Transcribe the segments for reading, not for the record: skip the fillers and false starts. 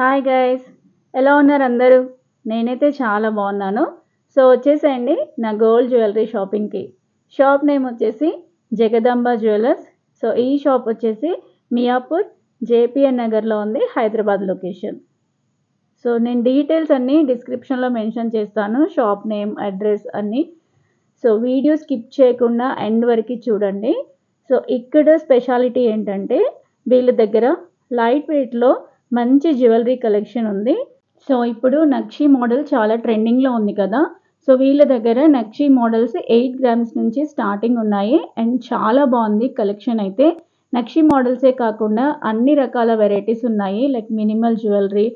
Hi guys, ఎలా ఉన్నారు అందరూ? నేనైతే చాలా బాగున్నాను. సో వచ్చేసేయండి నా గోల్డ్ జ్యువెలరీ షాపింగ్కి. షాప్ నేమ్ వచ్చేసి జగదాంబ జ్యువెలర్స్. సో ఈ షాప్ వచ్చేసి మియాపూర్ జేపీఎన్ నగర్లో ఉంది, హైదరాబాద్ లొకేషన్. సో నేను డీటెయిల్స్ అన్నీ డిస్క్రిప్షన్లో మెన్షన్ చేస్తాను, షాప్ నేమ్, అడ్రస్ అన్నీ. సో వీడియో స్కిప్ చేయకుండా ఎండ్ వరకు చూడండి. సో ఇక్కడ స్పెషాలిటీ ఏంటంటే వీళ్ళ దగ్గర లైట్ వెయిట్లో మంచి జ్యువెలరీ కలెక్షన్ ఉంది. సో ఇప్పుడు నక్షి మోడల్ చాలా ట్రెండింగ్లో ఉంది కదా. సో వీళ్ళ దగ్గర నక్షి మోడల్స్ 8 గ్రామ్స్ నుంచి స్టార్టింగ్ ఉన్నాయి అండ్ చాలా బాగుంది కలెక్షన్ అయితే. నక్షి మోడల్సే కాకుండా అన్ని రకాల వెరైటీస్ ఉన్నాయి, like minimal jewellery,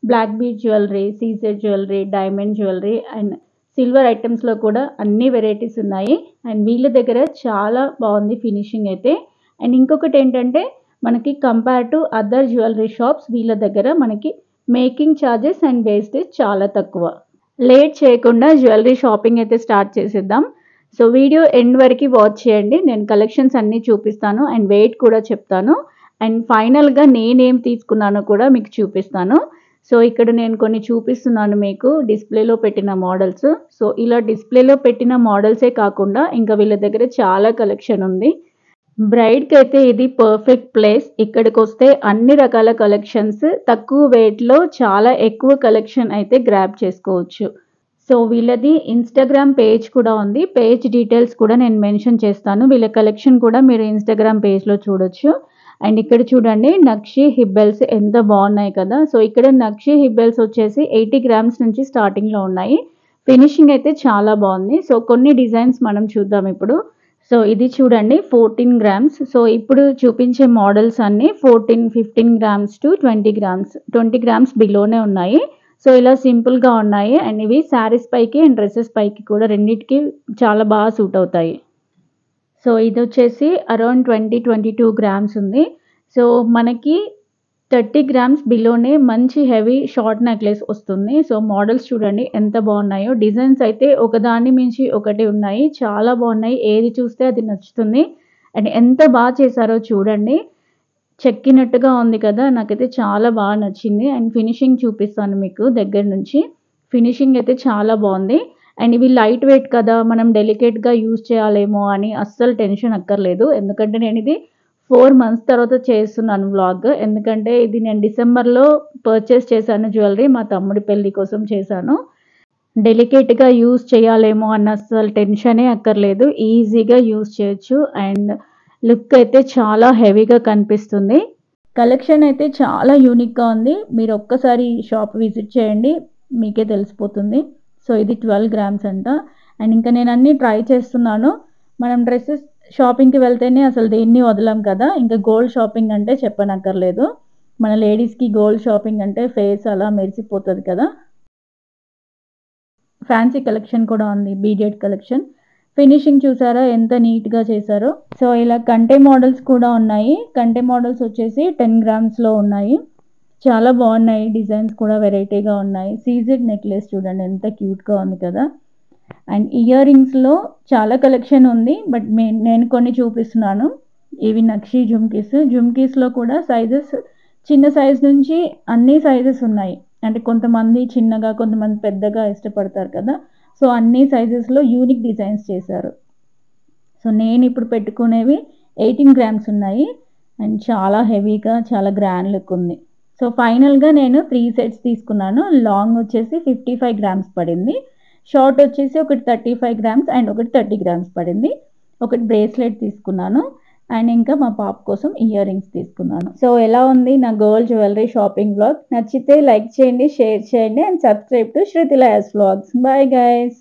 black bead jewellery, CZ jewellery, diamond jewellery and silver ఐటమ్స్లో కూడా అన్ని వెరైటీస్ ఉన్నాయి. అండ్ వీళ్ళ దగ్గర చాలా బాగుంది ఫినిషింగ్ అయితే. అండ్ ఇంకొకటి ఏంటంటే మనకి compare to other jewellery shops వీళ్ళ దగ్గర మనకి మేకింగ్ ఛార్జెస్ అండ్ వేస్టేజ్ చాలా తక్కువ. లేట్ చేయకుండా జ్యువెలరీ షాపింగ్ అయితే స్టార్ట్ చేసేద్దాం. సో వీడియో ఎండ్ వరకు వాచ్ చేయండి, నేను కలెక్షన్స్ అన్నీ చూపిస్తాను అండ్ వెయిట్ కూడా చెప్తాను. అండ్ ఫైనల్గా నేనేం తీసుకున్నానో కూడా మీకు చూపిస్తాను. సో ఇక్కడ నేను కొన్ని చూపిస్తున్నాను మీకు డిస్ప్లేలో పెట్టిన మోడల్స్. సో ఇలా డిస్ప్లేలో పెట్టిన మోడల్సే కాకుండా ఇంకా వీళ్ళ దగ్గర చాలా కలెక్షన్ ఉంది. బ్రైడ్కి అయితే ఇది పర్ఫెక్ట్ ప్లేస్. ఇక్కడికి వస్తే అన్ని రకాల కలెక్షన్స్ తక్కువ వెయిట్లో చాలా ఎక్కువ కలెక్షన్ అయితే గ్రాబ్ చేసుకోవచ్చు. సో వీళ్ళది ఇన్స్టాగ్రామ్ పేజ్ కూడా ఉంది, పేజ్ డీటెయిల్స్ కూడా నేను మెన్షన్ చేస్తాను. వీళ్ళ కలెక్షన్ కూడా మీరు ఇన్స్టాగ్రామ్ పేజ్లో చూడొచ్చు. అండ్ ఇక్కడ చూడండి నక్షి హిబ్బెల్స్ ఎంత బాగున్నాయి కదా. సో ఇక్కడ నక్షి హిబ్బెల్స్ వచ్చేసి 80 గ్రామ్స్ నుంచి స్టార్టింగ్లో ఉన్నాయి. ఫినిషింగ్ అయితే చాలా బాగుంది. సో కొన్ని డిజైన్స్ మనం చూద్దాం ఇప్పుడు. సో ఇది చూడండి 14 గ్రామ్స్. సో ఇప్పుడు చూపించే మోడల్స్ అన్నీ 14, 15 గ్రామ్స్ టు 20 గ్రామ్స్, 20 గ్రామ్స్ బిలోనే ఉన్నాయి. సో ఇలా సింపుల్గా ఉన్నాయి అండ్ ఇవి శారీస్ పైకి అండ్ డ్రెస్సెస్ పైకి కూడా రెండింటికి చాలా బాగా సూట్ అవుతాయి. సో ఇది వచ్చేసి అరౌండ్ 20-22 గ్రామ్స్ ఉంది. సో మనకి 30 గ్రామ్స్ బిలోనే మంచి హెవీ షార్ట్ నెక్లెస్ వస్తుంది. సో మోడల్స్ చూడండి ఎంత బాగున్నాయో. డిజైన్స్ అయితే ఒకదాని మించి ఒకటి ఉన్నాయి, చాలా బాగున్నాయి. ఏది చూస్తే అది నచ్చుతుంది. అండ్ ఎంత బాగా చేశారో చూడండి, చెక్కినట్టుగా ఉంది కదా. నాకైతే చాలా బాగా నచ్చింది. అండ్ ఫినిషింగ్ చూపిస్తాను మీకు దగ్గర నుంచి. ఫినిషింగ్ అయితే చాలా బాగుంది. అండ్ ఇవి లైట్ వెయిట్ కదా, మనం డెలికేట్గా యూజ్ చేయాలేమో అని అస్సలు టెన్షన్ అక్కర్లేదు. ఎందుకంటే నేను ఇది 4 months తర్వాత చేస్తున్నాను వ్లాగ్. ఎందుకంటే ఇది నేను డిసెంబర్లో పర్చేస్ చేశాను జ్యువెలరీ, మా తమ్ముడి పెళ్ళి కోసం చేశాను. డెలికేట్గా యూజ్ చేయాలేమో అన్న అస్సలు టెన్షనే అక్కర్లేదు, ఈజీగా యూజ్ చేయొచ్చు. అండ్ లుక్ అయితే చాలా హెవీగా కనిపిస్తుంది. కలెక్షన్ అయితే చాలా యూనిక్గా ఉంది. మీరు ఒక్కసారి షాప్ విజిట్ చేయండి, మీకే తెలిసిపోతుంది. సో ఇది 12 గ్రామ్స్ అంట. అండ్ ఇంకా నేను అన్నీ ట్రై చేస్తున్నాను. మనం డ్రెస్సెస్ షాపింగ్కి వెళ్తేనే అసలు దేన్ని వదలం కదా, ఇంకా గోల్డ్ షాపింగ్ అంటే చెప్పనక్కర్లేదు. మన లేడీస్కి గోల్డ్ షాపింగ్ అంటే ఫేస్ అలా మెరిసిపోతుంది కదా. ఫ్యాన్సీ కలెక్షన్ కూడా ఉంది, బీడెడ్ కలెక్షన్. ఫినిషింగ్ చూసారా ఎంత నీట్గా చేశారో. సో ఇలా కంటే మోడల్స్ కూడా ఉన్నాయి. కంటే మోడల్స్ వచ్చేసి 10 గ్రామ్స్లో ఉన్నాయి, చాలా బాగున్నాయి. డిజైన్స్ కూడా వెరైటీగా ఉన్నాయి. సీజెడ్ నెక్లెస్ చూడండి ఎంత క్యూట్గా ఉంది కదా. అండ్ ఇయర్ రింగ్స్లో చాలా కలెక్షన్ ఉంది, బట్ నేను కొన్ని చూపిస్తున్నాను. ఇవి నక్షి జుమ్కీస్. జుమ్కీస్లో కూడా సైజెస్ చిన్న సైజ్ నుంచి అన్ని సైజెస్ ఉన్నాయి. అంటే కొంతమంది చిన్నగా, కొంతమంది పెద్దగా ఇష్టపడతారు కదా. సో అన్ని సైజెస్లో యూనిక్ డిజైన్స్ చేశారు. సో నేను ఇప్పుడు పెట్టుకునేవి 18 గ్రామ్స్ ఉన్నాయి అండ్ చాలా హెవీగా, చాలా గ్రాండ్ లుక్ ఉంది. సో ఫైనల్గా నేను 3 సెట్స్ తీసుకున్నాను. లాంగ్ వచ్చేసి 55 గ్రామ్స్ పడింది, షార్ట్ వచ్చేసి ఒకటి 35 గ్రామ్స్ అండ్ ఒకటి 30 గ్రామ్స్ పడింది. ఒకటి బ్రేస్లెట్ తీసుకున్నాను అండ్ ఇంకా మా పాప కోసం ఇయర్ రింగ్స్ తీసుకున్నాను. సో ఎలా ఉంది నా గోల్డ్ జ్యువెలరీ షాపింగ్ వ్లాగ్? నచ్చితే లైక్ చేయండి, షేర్ చేయండి and subscribe to Shrutilaya's vlogs. Bye guys.